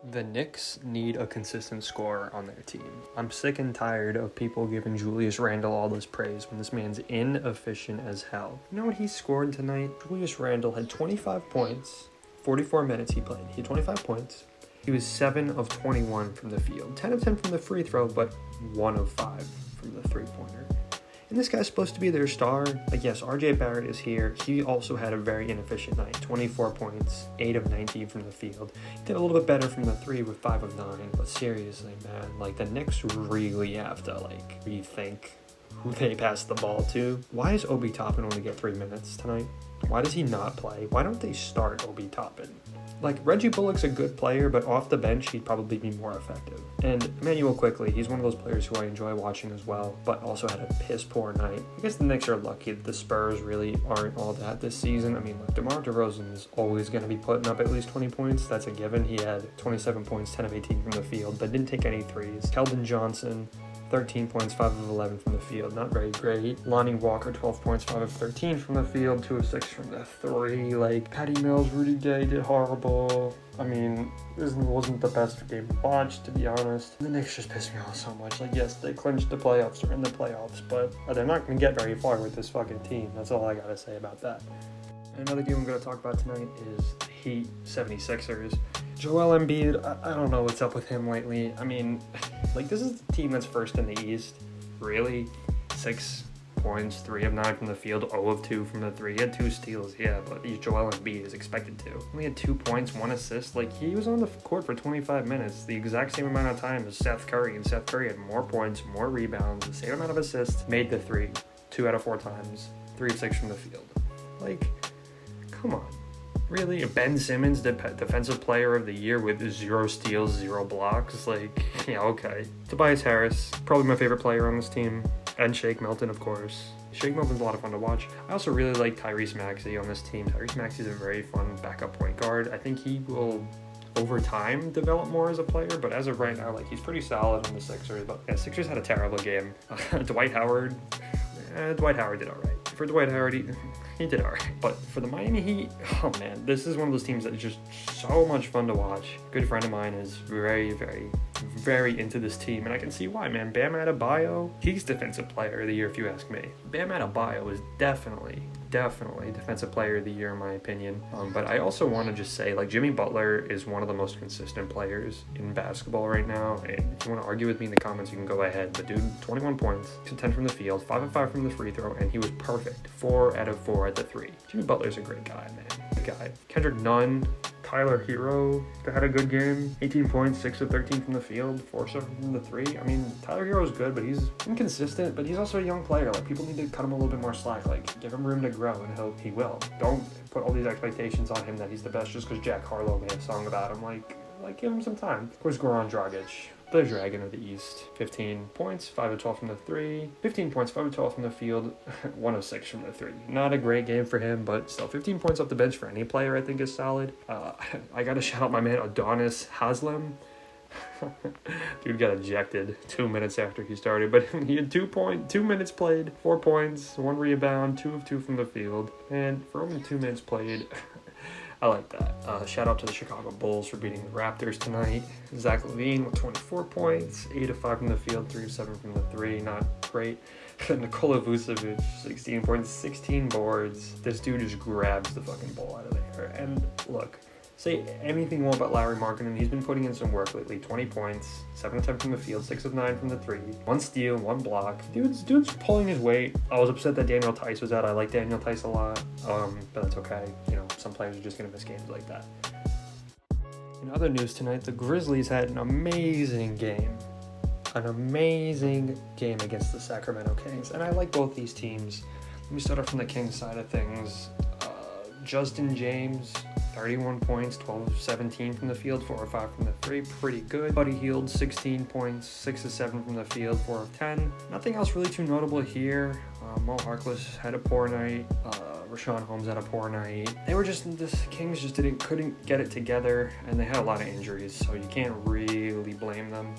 The Knicks need a consistent scorer on their team. I'm sick and tired of people giving Julius Randle all this praise when this man's inefficient as hell. You know what he scored tonight? Julius Randle had 25 points, 44 minutes he played. He had 25 points. He was 7 of 21 from the field, 10 of 10 from the free throw, but 1 of 5 from the three-pointer. And this guy's supposed to be their star. Like, yes, RJ Barrett is here. He also had a very inefficient night. 24 points, 8 of 19 from the field. He did a little bit better from the three with 5 of 9. But seriously, man, like, the Knicks really have to, like, rethink who they pass the ball to. Why is Obi Toppin only get 3 minutes tonight? Why does he not play? Why don't they start Obi Toppin? Like, Reggie Bullock's a good player, but off the bench, he'd probably be more effective. And Emmanuel Quickley, he's one of those players who I enjoy watching as well, but also had a piss-poor night. I guess the Knicks are lucky that the Spurs really aren't all that this season. I mean, like, DeMar DeRozan is always going to be putting up at least 20 points. That's a given. He had 27 points, 10 of 18 from the field, but didn't take any threes. Keldon Johnson, 13 points, 5 of 11 from the field. Not very great. Lonnie Walker, 12 points, 5 of 13 from the field, 2 of 6 from the three. Like, Patty Mills, Rudy Gay did horrible. I mean, this wasn't the best game to watch, to be honest. The Knicks just pissed me off so much. Like, yes, they clinched the playoffs. They're in the playoffs, but they're not going to get very far with this fucking team. That's all I got to say about that. Another game I'm going to talk about tonight is the Heat 76ers. Joel Embiid, I don't know what's up with him lately. I mean, like, this is the team that's first in the East. Really? 6 points, 3 of 9 from the field, 0 of 2 from the three. He had 2 steals, yeah, but Joel Embiid is expected to. Only had 2 points, 1 assist. Like, he was on the court for 25 minutes, the exact same amount of time as Seth Curry, and Seth Curry had more points, more rebounds, the same amount of assists, made the three 2 out of 4 times, 3 of 6 from the field. Like, come on. Really? Ben Simmons, Defensive Player of the Year with 0 steals, 0 blocks? Like, yeah, okay. Tobias Harris, probably my favorite player on this team. And Shake Milton, of course. Shake Milton's a lot of fun to watch. I also really like Tyrese Maxey on this team. Tyrese Maxey's a very fun backup point guard. I think he will, over time, develop more as a player, but as of right now, like, he's pretty solid on the Sixers. But yeah, Sixers had a terrible game. Dwight Howard did all right. For Dwight Howard, he did all right. But for the Miami Heat, oh man, this is one of those teams that is just so much fun to watch. A good friend of mine is very, very, very into this team, and I can see why, man. Bam Adebayo, he's Defensive Player of the Year if you ask me. Bam Adebayo is definitely Defensive Player of the Year in my opinion. But I also want to just say, like, Jimmy Butler is one of the most consistent players in basketball right now, and if you want to argue with me in the comments, you can go ahead. The dude, 21 points, 10 from the field, 5 of 5 from the free throw, and he was perfect. 4 out of 4 at the three. Jimmy Butler's a great guy, man. Good guy. Kendrick Nunn, Tyler Hero had a good game. 18 points, 6 of 13 from the field, 4 from the three. I mean, Tyler Hero's good, but he's inconsistent, but he's also a young player. Like, people need to cut him a little bit more slack. Like, give him room to grow, and he will. Don't put all these expectations on him that he's the best just because Jack Harlow made a song about him. Like, give him some time. Of course, Goran Dragic, the Dragon of the East. 15 points, 5 of 12 from the three. 15 points, 5 of 12 from the field, 1 of 6 from the three. Not a great game for him, but still 15 points off the bench for any player I think is solid. I gotta shout out my man Adonis Haslem. Dude got ejected 2 minutes after he started, but he had 2 minutes played, 4 points, 1 rebound, 2 of 2 from the field, and for only 2 minutes played, I like that. Shout out to the Chicago Bulls for beating the Raptors tonight. Zach LaVine with 24 points, 8 of 5 from the field, 3 of 7 from the three. Not great. Nikola Vucevic, 16 points, 16 boards. This dude just grabs the fucking ball out of there. And look, say anything you want about Larry Markkinen, he's been putting in some work lately. 20 points, 7 of 10 from the field, 6 of 9 from the three. 1 steal, 1 block. Dude's pulling his weight. I was upset that Daniel Tice was out. I like Daniel Tice a lot, but that's okay. You know, some players are just going to miss games like that. In other news tonight, the Grizzlies had an amazing game. An amazing game against the Sacramento Kings. And I like both these teams. Let me start off from the Kings side of things. Justin James, 31 points, 12 of 17 from the field, 4 of 5 from the three. Pretty good. Buddy Hield, 16 points, 6 of 7 from the field, 4 of 10. Nothing else really too notable here. Mo Harkless had a poor night. Rashawn Holmes had a poor night. The Kings just couldn't get it together, and they had a lot of injuries, so you can't really blame them.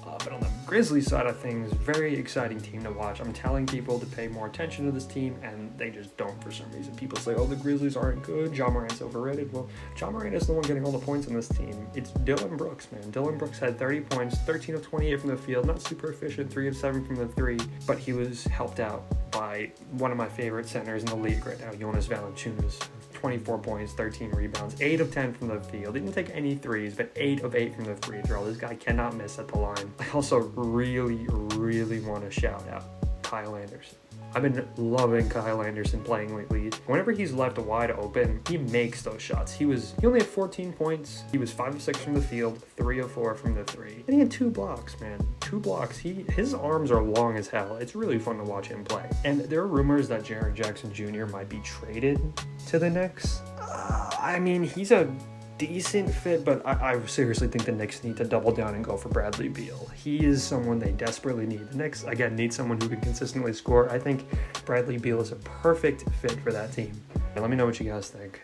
But on the Grizzlies side of things, very exciting team to watch. I'm telling people to pay more attention to this team, and they just don't for some reason. People say, oh, the Grizzlies aren't good, Ja Morant's overrated. Well, Ja Morant is the one getting all the points on this team. It's Dillon Brooks, man. Dillon Brooks had 30 points, 13 of 28 from the field, not super efficient, 3 of 7 from the 3, but he was helped out by one of my favorite centers in the league right now, Jonas Valanciunas. 24 points, 13 rebounds, 8 of 10 from the field. He didn't take any threes, but 8 of 8 from the free throw. This guy cannot miss at the line. I also really want to shout out Kyle Anderson. I've been loving Kyle Anderson playing lately. Whenever he's left wide open, he makes those shots. He only had 14 points. He was 5 of 6 from the field, 3 of 4 from the 3. And he had 2 blocks, man. 2 blocks. His arms are long as hell. It's really fun to watch him play. And there are rumors that Jaren Jackson Jr. might be traded to the Knicks. I mean, he's a decent fit, but I seriously think the Knicks need to double down and go for Bradley Beal. He is someone they desperately need. The Knicks, again, need someone who can consistently score. I think Bradley Beal is a perfect fit for that team. And let me know what you guys think.